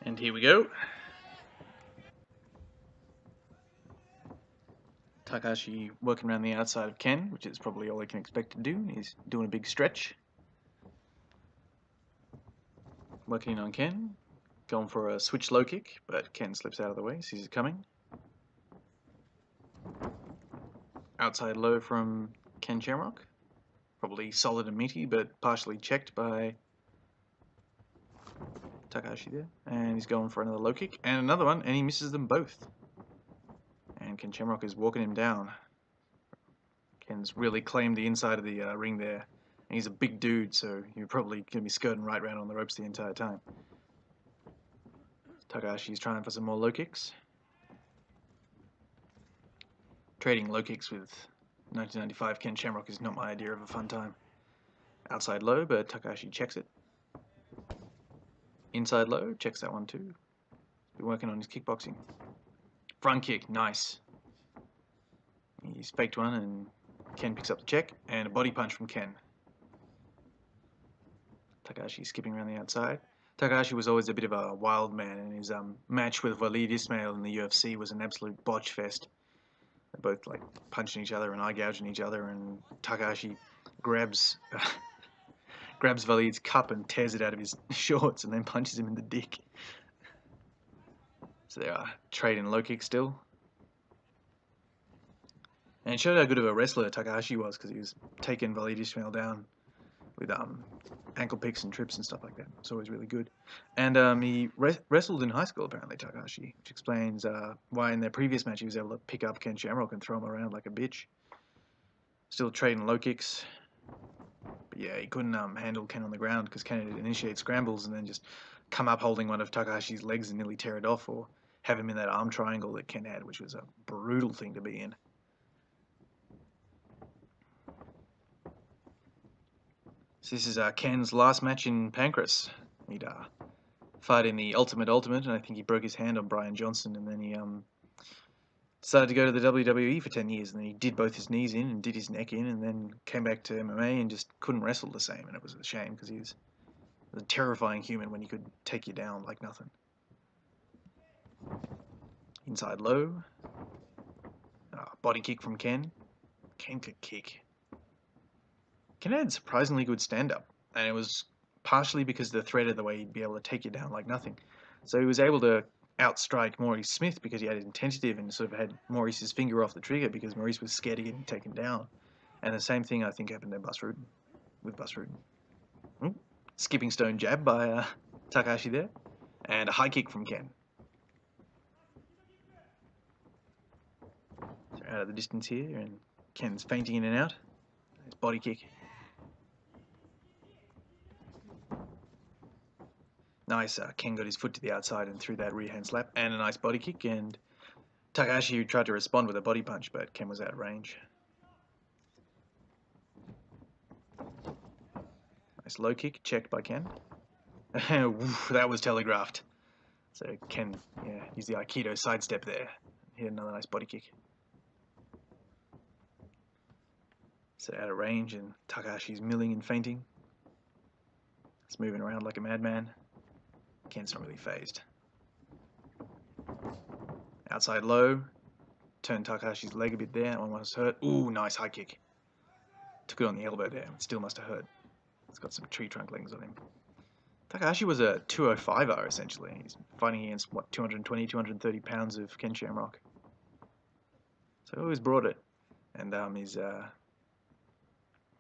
And here we go. Takahashi working around the outside of Ken, which is probably all he can expect to do. He's doing a big stretch. Working in on Ken. Going for a switch low kick, but Ken slips out of the way, sees it coming. Outside low from Ken Shamrock. Probably solid and meaty, but partially checked by Takahashi there. And he's going for another low kick and another one, and he misses them both. And Ken Shamrock is walking him down. Ken's really claimed the inside of the ring there. And he's a big dude, so you're probably going to be skirting right round on the ropes the entire time. Takahashi's trying for some more low kicks. Trading low kicks with 1995 Ken Shamrock is not my idea of a fun time. Outside low, but Takahashi checks it. Inside low, checks that one too. Been working on his kickboxing. Front kick, nice. He's faked one and Ken picks up the check, and a body punch from Ken. Takahashi skipping around the outside. Takahashi was always a bit of a wild man, and his match with Relive in the UFC was an absolute botch fest. They're both like punching each other and eye gouging each other, and Takahashi grabs Valid's cup and tears it out of his shorts and then punches him in the dick. So they are trading low kicks still. And it showed how good of a wrestler Takahashi was, because he was taking Valid down with ankle picks and trips and stuff like that. It's always really good. And he wrestled in high school, apparently, Takahashi, which explains why in their previous match he was able to pick up Ken Shamrock and throw him around like a bitch. Still trading low kicks. But yeah, he couldn't handle Ken on the ground, because Ken would initiate scrambles and then just come up holding one of Takahashi's legs and nearly tear it off, or have him in that arm triangle that Ken had, which was a brutal thing to be in. So this is Ken's last match in Pancrase. He'd fight in the Ultimate, and I think he broke his hand on Brian Johnson, and then he decided to go to the WWE for 10 years, and then he did both his knees in and did his neck in, and then came back to MMA and just couldn't wrestle the same, and it was a shame, because he was a terrifying human when he could take you down like nothing. Inside low. Body kick from Ken. Ken could kick. Ken had surprisingly good stand-up, and it was partially because the threat of the way he'd be able to take you down like nothing. So he was able to outstrike Maurice Smith because he had intensity and sort of had Maurice's finger off the trigger because Maurice was scared of getting taken down. And the same thing I think happened to with Bus Rudin. Skipping stone jab by Takahashi there, and a high kick from Ken. So out of the distance here, and Ken's feinting in and out. His body kick. Nice, Ken got his foot to the outside and threw that rear hand slap, and a nice body kick, and Takahashi tried to respond with a body punch, but Ken was out of range. Nice low kick, checked by Ken. That was telegraphed. So Ken, used the Aikido sidestep there. He had another nice body kick. So out of range, and Takahashi's milling and feinting. He's moving around like a madman. Ken's not really phased. Outside low. Turned Takahashi's leg a bit there. That one was hurt. Ooh, nice high kick. Took it on the elbow there. It still must have hurt. It's got some tree trunk legs on him. Takahashi was a 205er, essentially. He's fighting against, 220, 230 pounds of Ken Shamrock. So he always brought it. And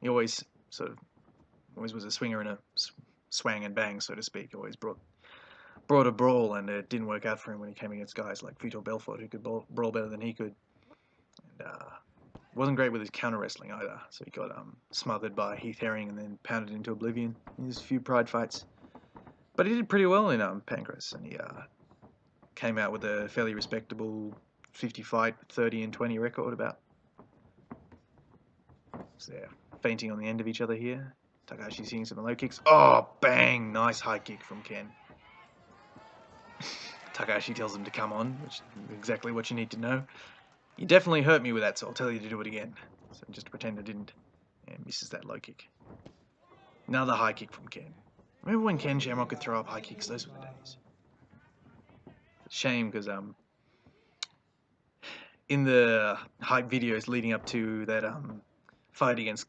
he always was a swinger and a swang and bang, so to speak. Always brought a brawl, and it didn't work out for him when he came against guys like Vitor Belfort, who could brawl better than he could. And wasn't great with his counter wrestling either, so he got smothered by Heath Herring and then pounded into oblivion in his few pride fights. But he did pretty well in Pancrase, and he came out with a fairly respectable 50-fight, 30-20 record about. So they're feinting on the end of each other here. Takahashi's hitting some low kicks. Oh, bang! Nice high kick from Ken. Takahashi tells him to come on, which is exactly what you need to know. You definitely hurt me with that, so I'll tell you to do it again. So just pretend I didn't. And misses that low kick. Another high kick from Ken. Remember when Ken Shamrock could throw up high kicks? Those were the days. Shame because in the hype videos leading up to that fight against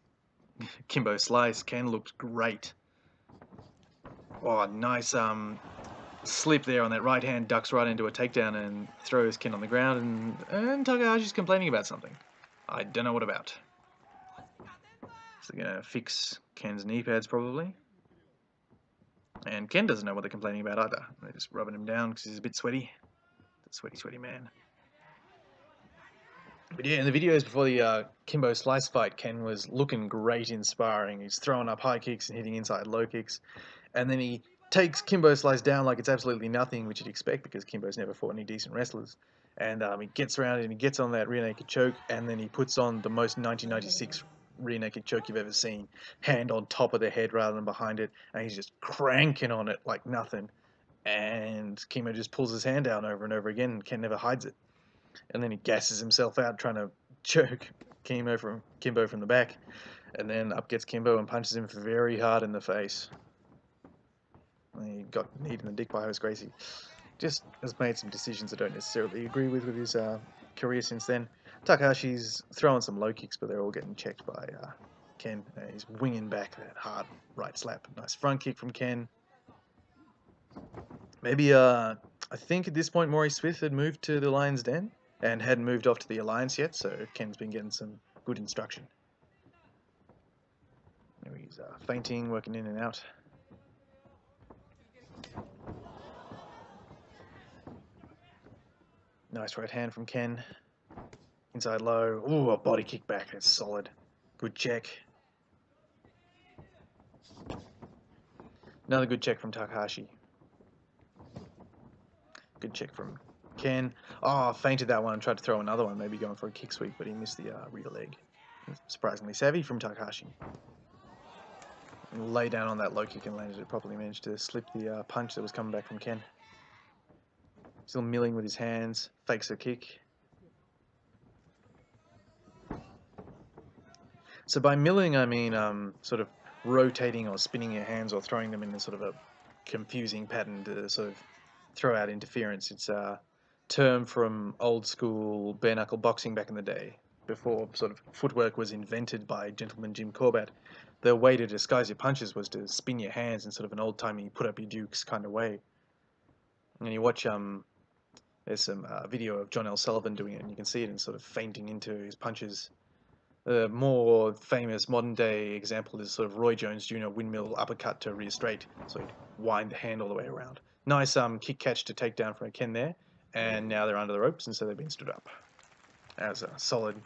Kimbo Slice, Ken looked great. Oh, nice slip there on that right hand, ducks right into a takedown and throws Ken on the ground, and Takahashi's complaining about something. I don't know what about. So they're gonna fix Ken's knee pads probably. And Ken doesn't know what they're complaining about either. They're just rubbing him down because he's a bit sweaty. Sweaty, sweaty man. But yeah, in the videos before the Kimbo Slice fight, Ken was looking great in sparring. He's throwing up high kicks and hitting inside low kicks. And then he takes Kimbo Slice down like it's absolutely nothing, which you'd expect because Kimbo's never fought any decent wrestlers. And he gets around and he gets on that rear naked choke, and then he puts on the most 1996 rear naked choke you've ever seen. Hand on top of the head rather than behind it, and he's just cranking on it like nothing. And Kimbo just pulls his hand down over and over again, and Ken never hides it. And then he gasses himself out trying to choke Kimbo from the back. And then up gets Kimbo and punches him very hard in the face. He got kneed in the dick by Host Gracie. Just has made some decisions I don't necessarily agree with his career since then. Takahashi's throwing some low kicks, but they're all getting checked by Ken. He's winging back that hard right slap. Nice front kick from Ken. Maybe, I think at this point Maurice Smith had moved to the Lion's Den and hadn't moved off to the Alliance yet, so Ken's been getting some good instruction. Now he's feinting, working in and out. Nice right hand from Ken. Inside low. Ooh, a body kick back. That's solid. Good check. Another good check from Takahashi. Good check from Ken. Oh, feinted that one and tried to throw another one, maybe going for a kick sweep, but he missed the rear leg. Surprisingly savvy from Takahashi. And lay down on that low kick and landed it properly. Managed to slip the punch that was coming back from Ken. Still milling with his hands. Fakes a kick. So by milling, I mean sort of rotating or spinning your hands or throwing them in a sort of a confusing pattern to sort of throw out interference. It's a term from old school bare knuckle boxing back in the day, before sort of footwork was invented by gentleman Jim Corbett. The way to disguise your punches was to spin your hands in sort of an old-timey put up your dukes kind of way. And you watch there's some video of John L. Sullivan doing it, and you can see it in sort of feinting into his punches. The more famous modern-day example is sort of Roy Jones Jr. windmill uppercut to rear straight, so he'd wind the hand all the way around. Nice kick catch to take down from Ken there, and now they're under the ropes, and so they've been stood up. That was a solid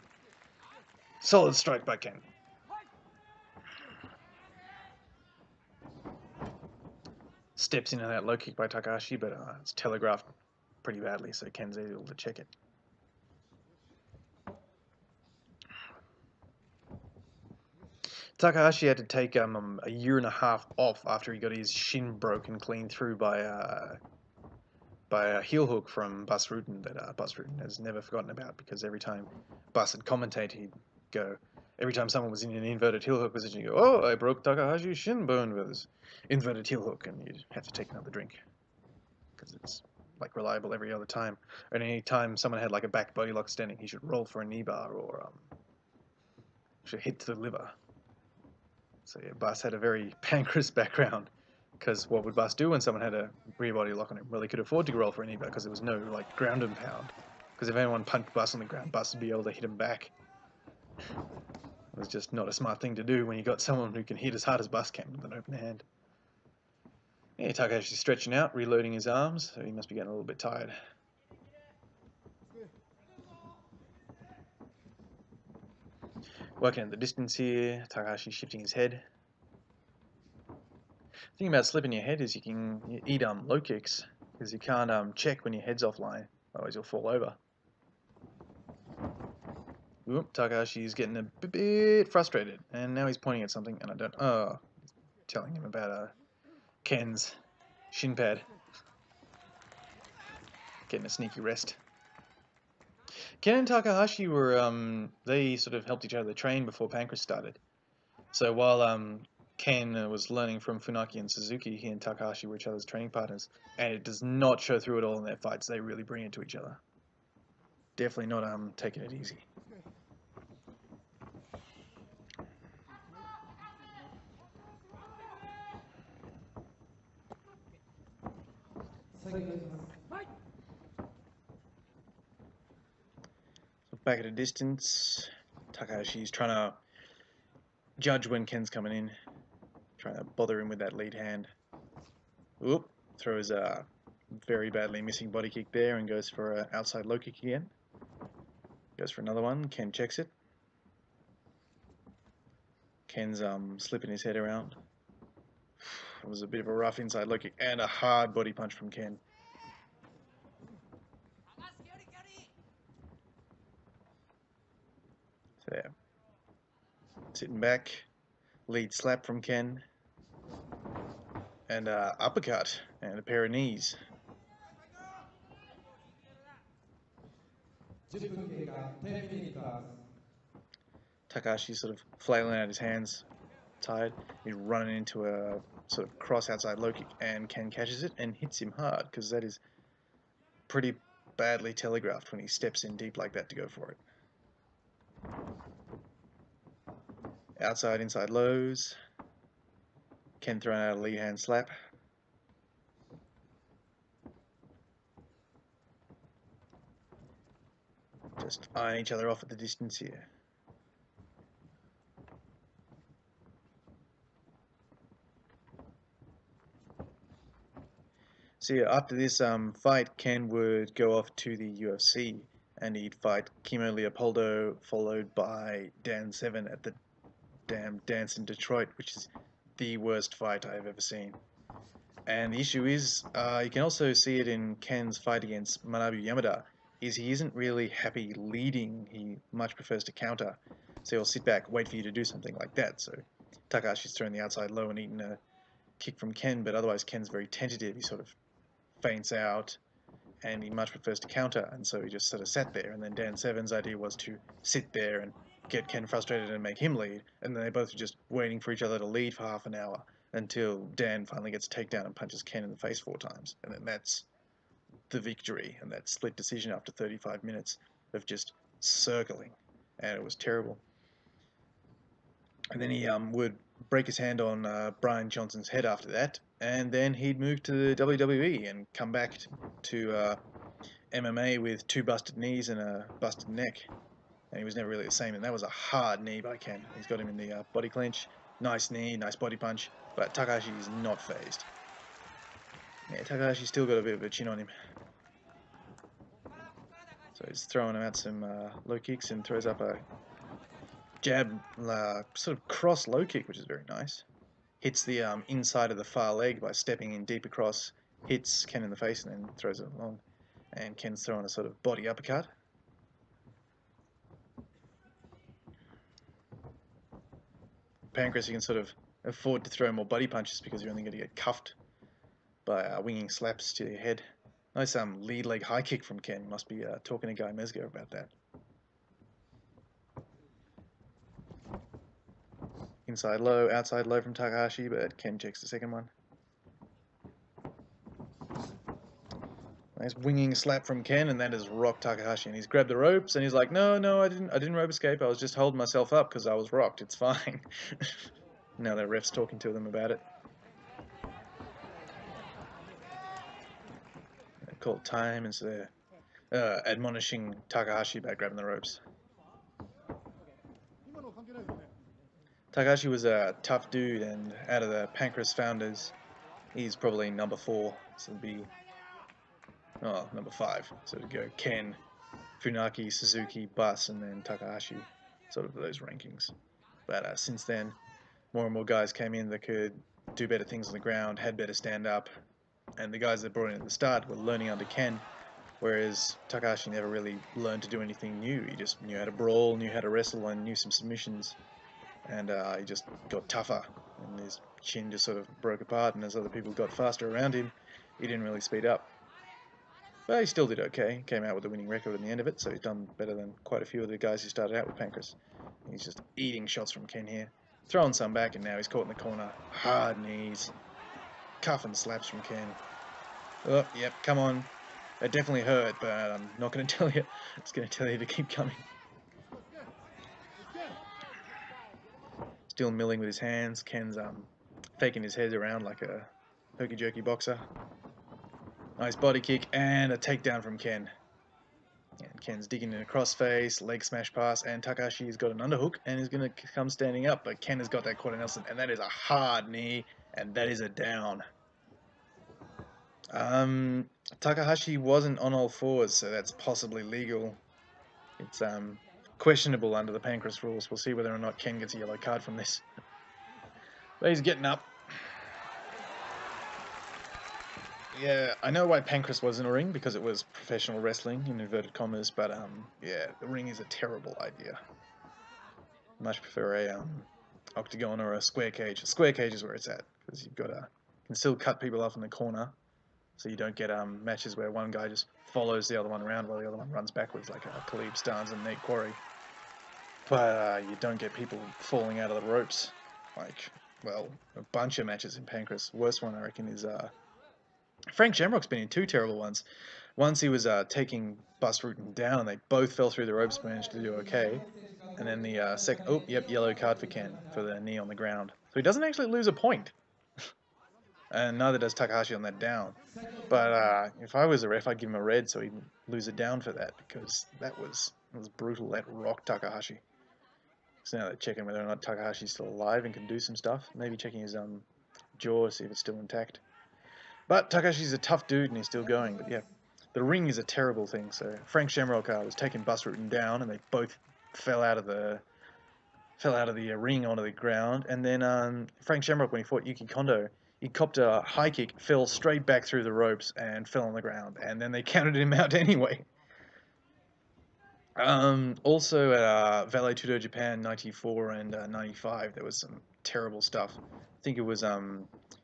strike by Ken. Steps into that low kick by Takahashi, but it's telegraphed pretty badly, so Ken's able to check it. Takahashi had to take a year and a half off after he got his shin broken clean through by a heel hook from Bas Rutten that Bas Rutten has never forgotten about, because every time Bas had commentated, he'd go, every time someone was in an inverted heel hook position, he'd go, "Oh, I broke Takahashi's shin bone with his inverted heel hook," and you'd have to take another drink, because it's like reliable every other time. And any time someone had like a back body lock standing, he should roll for a knee bar or should hit to the liver. So yeah, Bas had a very Pancrase background, because what would Bas do when someone had a rear body lock on him? Well, he could afford to roll for a knee bar because there was no like ground and pound. Because if anyone punched Bas on the ground, Bas would be able to hit him back. It was just not a smart thing to do when you got someone who can hit as hard as Bas can with an open hand. Yeah, Takahashi's stretching out, reloading his arms, so he must be getting a little bit tired. Working at the distance here, Takahashi shifting his head. The thing about slipping your head is you can eat low kicks, because you can't check when your head's offline, otherwise you'll fall over. Oop, Takahashi's getting a bit frustrated, and now he's pointing at something, and telling him about Ken's shin pad. Getting a sneaky rest. Ken and Takahashi were, they sort of helped each other train before Pancrase started. So while Ken was learning from Funaki and Suzuki. He and Takahashi were each other's training partners, and it does not show through at all in their fights. They really bring it to each other. Definitely not taking it easy. So back at a distance, Takahashi's trying to judge when Ken's coming in, trying to bother him with that lead hand. Oop, throws a very badly missing body kick there and goes for an outside low kick again. Goes for another one. Ken checks it. Ken's slipping his head around. It was a bit of a rough inside low kick and a hard body punch from Ken. So yeah, sitting back, lead slap from Ken, and uppercut and a pair of knees. Takahashi sort of flailing out his hands, tired. He's running into a sort of cross outside low kick, and Ken catches it and hits him hard because that is pretty badly telegraphed when he steps in deep like that to go for it. Outside, inside lows. Ken throwing out a lead hand slap. Just eyeing each other off at the distance here. So yeah, after this fight, Ken would go off to the UFC and he'd fight Kimo Leopoldo, followed by Dan Severn at the Damme Dance in Detroit, which is the worst fight I've ever seen. And the issue is, you can also see it in Ken's fight against Manabu Yamada, is he isn't really happy leading, he much prefers to counter. So he'll sit back, wait for you to do something like that. So Takahashi's throwing the outside low and eating a kick from Ken, but otherwise Ken's very tentative, he sort of feints out, and he much prefers to counter, and so he just sort of sat there, and then Dan Severn's idea was to sit there and get Ken frustrated and make him lead, and then they both were just waiting for each other to lead for half an hour until Dan finally gets a takedown and punches Ken in the face 4 times, and then that's the victory, and that split decision after 35 minutes of just circling, and it was terrible. And then he would break his hand on Brian Johnson's head after that, and then he'd move to the WWE and come back to MMA with 2 busted knees and a busted neck. And he was never really the same, and that was a hard knee by Ken. He's got him in the body clinch. Nice knee, nice body punch, but Takahashi is not phased. Yeah, Takahashi's still got a bit of a chin on him. So he's throwing him out some low kicks and throws up a jab, sort of cross low kick, which is very nice. Hits the inside of the far leg by stepping in deep across, hits Ken in the face and then throws it along. And Ken's throwing a sort of body uppercut. Pancrase, you can sort of afford to throw more body punches because you're only going to get cuffed by winging slaps to your head. Nice lead leg high kick from Ken. Must be talking to Guy Mesger about that. Inside low, outside low from Takahashi, but Ken checks the second one. Nice winging slap from Ken, and that has rocked Takahashi. And he's grabbed the ropes, and he's like, "No, I didn't rope escape. I was just holding myself up because I was rocked. It's fine." Now the ref's talking to them about it. They call time, and so they're admonishing Takahashi about grabbing the ropes. Takahashi was a tough dude, and out of the Pancrase founders, he's probably number 4. So it'd be number 5. So it'd go Ken, Funaki, Suzuki, Bus, and then Takahashi, sort of those rankings. But since then, more and more guys came in that could do better things on the ground, had better stand-up, and the guys that brought in at the start were learning under Ken, whereas Takahashi never really learned to do anything new. He just knew how to brawl, knew how to wrestle, and knew some submissions, and he just got tougher, and his chin just sort of broke apart, and as other people got faster around him, he didn't really speed up. But he still did okay. He came out with a winning record at the end of it, so he's done better than quite a few of the guys who started out with Pancrase. He's just eating shots from Ken here. throwing some back, and now he's caught in the corner. Hard knees. Cuff and slaps from Ken. Oh, yep, come on. That definitely hurt, but I'm not going to tell you. I'm just going to tell you to keep coming. Still milling with his hands. Ken's faking his head around like a herky-jerky boxer. Nice body kick and a takedown from Ken. And Ken's digging in a crossface, leg smash pass, and Takahashi's got an underhook and is going to come standing up, but Ken has got that quarter Nelson, and that is a hard knee, and that is a down. Takahashi wasn't on all fours, so that's possibly legal. It's questionable under the Pancrase rules. We'll see whether or not Ken gets a yellow card from this. But he's getting up. Yeah, I know why Pancrase was in a ring, because it was professional wrestling, in inverted commas, but yeah, the ring is a terrible idea. Much prefer a octagon or a square cage. A square cage is where it's at, because you've got to, you can still cut people off in the corner, so you don't get matches where one guy just follows the other one around while the other one runs backwards, like Khalib Starnes and Nate Quarry. But you don't get people falling out of the ropes, like, well, a bunch of matches in Pancrase. Worst one, I reckon, is Frank Shamrock's been in two terrible ones. Once he was taking Bus Rutten down, and they both fell through the ropes, managed to do okay. And then the second, oh, yep, yellow card for Ken for the knee on the ground. So he doesn't actually lose a point. And neither does Takahashi on that down. But if I was a ref, I'd give him a red so he'd lose a down for that, because that was brutal. That rocked Takahashi. So now they're checking whether or not Takahashi's still alive and can do some stuff. Maybe checking his jaw to see if it's still intact. But Takahashi's a tough dude and he's still going. But yeah, the ring is a terrible thing. So Frank Shamrock was taking Bus Rutten down, and they both fell out of the ring onto the ground. And then Frank Shamrock, when he fought Yuki Kondo, he copped a high kick, fell straight back through the ropes, and fell on the ground. And then they counted him out anyway. Also at Vale Tudo Japan 94 and 95, there was some terrible stuff. I think it was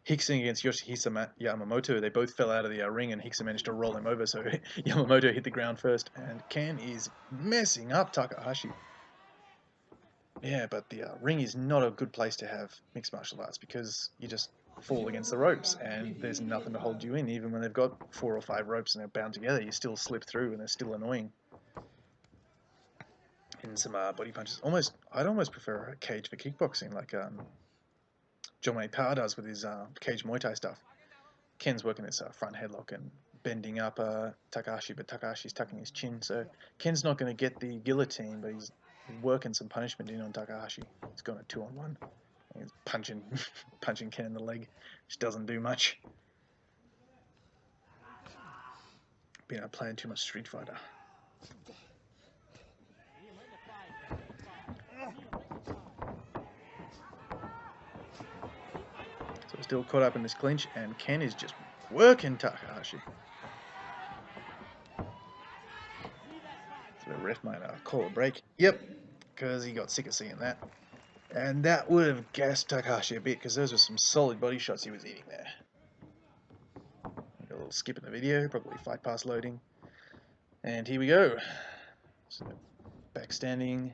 Hickson against Yoshihisa Yamamoto. They both fell out of the ring, and Hickson managed to roll him over, so Yamamoto hit the ground first. And Ken is messing up Takahashi. Yeah, but the ring is not a good place to have mixed martial arts, because you just fall against the ropes and there's nothing to hold you in. Even when they've got 4 or 5 ropes and they're bound together, you still slip through and they're still annoying. And some body punches. I'd almost prefer a cage for kickboxing, like John Wayne Power does with his cage Muay Thai stuff. Ken's working this front headlock and bending up Takahashi, but Takahashi's tucking his chin, so Ken's not going to get the guillotine, but he's working some punishment in on Takahashi. He's got a 2-on-1. He's punching Ken in the leg, which doesn't do much. Been playing too much Street Fighter. So we're still caught up in this clinch, and Ken is just working Takahashi. So the ref might call a break. Yep, because he got sick of seeing that. And that would have gassed Takahashi a bit, because those were some solid body shots he was eating there. Got a little skip in the video, probably Fight Pass loading. And here we go. So backstanding.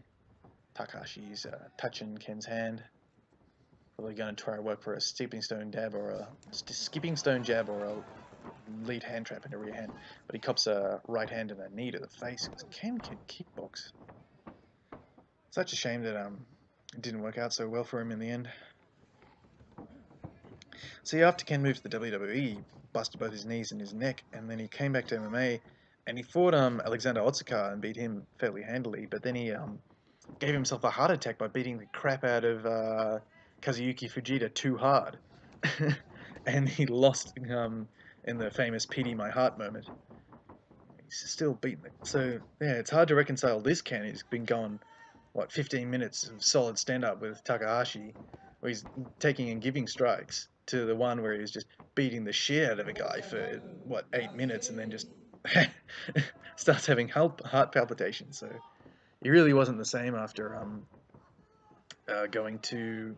Takahashi's touching Ken's hand. Probably going to try to work for a skipping stone jab or a lead hand trap into rear hand. But he cops a right hand and a knee to the face, because Ken can kickbox. Such a shame that it didn't work out so well for him in the end. See, after Ken moved to the WWE, he busted both his knees and his neck, and then he came back to MMA, and he fought Alexander Otsuka and beat him fairly handily, but then he gave himself a heart attack by beating the crap out of Kazuyuki Fujita too hard. And he lost in the famous PD My Heart moment. He's still beating it. So, yeah, it's hard to reconcile this Ken. He's been going, 15 minutes of solid stand-up with Takahashi, where he's taking and giving strikes, to the one where he's just beating the shit out of a guy for, 8 minutes, and then just starts having heart palpitations. So he really wasn't the same after going to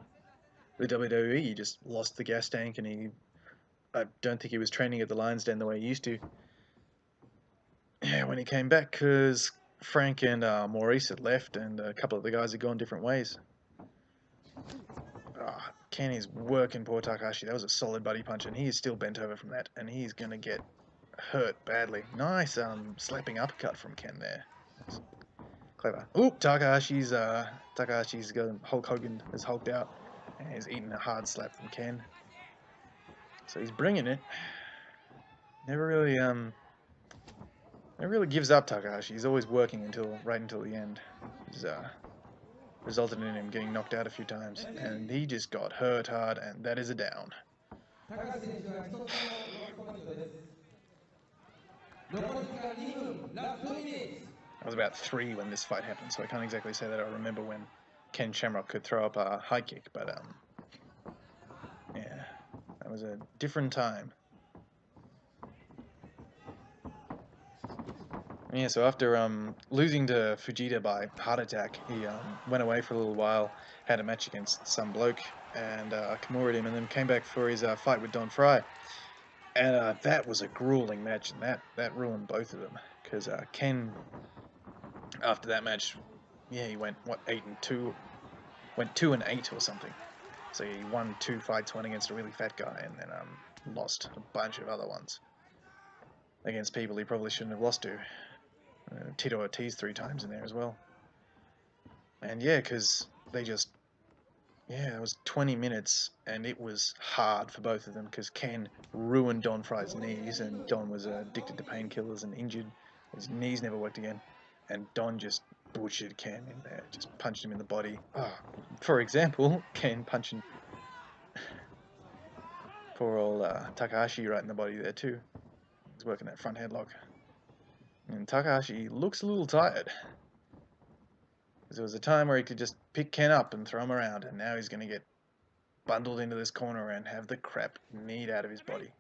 the WWE. He just lost the gas tank, and I don't think he was training at the Lion's Den the way he used to. Yeah, when he came back, because Frank and Maurice had left, and a couple of the guys had gone different ways. Ken is working poor Takahashi. That was a solid buddy punch, and he is still bent over from that, and he's going to get hurt badly. Nice slapping uppercut from Ken there. Clever. Ooh, Takahashi's got Hulk Hogan has hulked out, and he's eating a hard slap from Ken. So he's bringing it. Never really gives up, Takahashi. He's always working right until the end. He's resulted in him getting knocked out a few times, and he just got hurt hard, and that is a down. I was about 3 when this fight happened, so I can't exactly say that I remember when Ken Shamrock could throw up a high kick, but yeah, that was a different time. Yeah, so after losing to Fujita by heart attack, he went away for a little while, had a match against some bloke, and Kimura'd him, and then came back for his fight with Don Fry. And that was a grueling match, and that ruined both of them, because Ken, after that match, yeah, he went, what, 8-2? Went 2-8 or something. So he won 2 fights, one against a really fat guy, and then lost a bunch of other ones against people he probably shouldn't have lost to. Tito Ortiz 3 times in there as well. And yeah, because they just, yeah, it was 20 minutes, and it was hard for both of them, because Ken ruined Don Fry's knees, and Don was addicted to painkillers and injured. His knees never worked again, and Don just butchered Ken in there, just punched him in the body. For example, Ken punching poor old Takahashi right in the body there too. He's working that front headlock. And Takahashi looks a little tired. There was a time where he could just pick Ken up and throw him around, and now he's going to get bundled into this corner and have the crap kneed out of his body.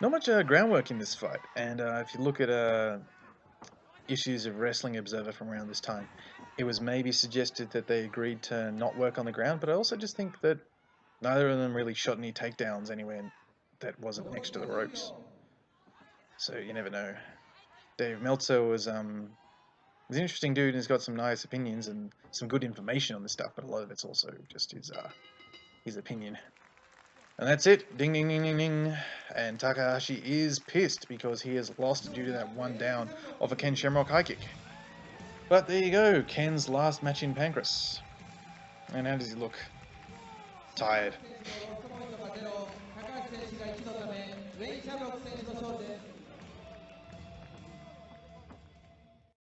Not much groundwork in this fight, and if you look at issues of Wrestling Observer from around this time, it was maybe suggested that they agreed to not work on the ground, but I also just think that neither of them really shot any takedowns anywhere that wasn't next to the ropes. So you never know. Dave Meltzer was an interesting dude, and he's got some nice opinions and some good information on this stuff, but a lot of it's also just his opinion. And that's it. Ding, ding, ding, ding, ding. And Takahashi is pissed because he has lost due to that one down of a Ken Shamrock high kick. But there you go, Ken's last match in Pancrase. And how does he look? Tired.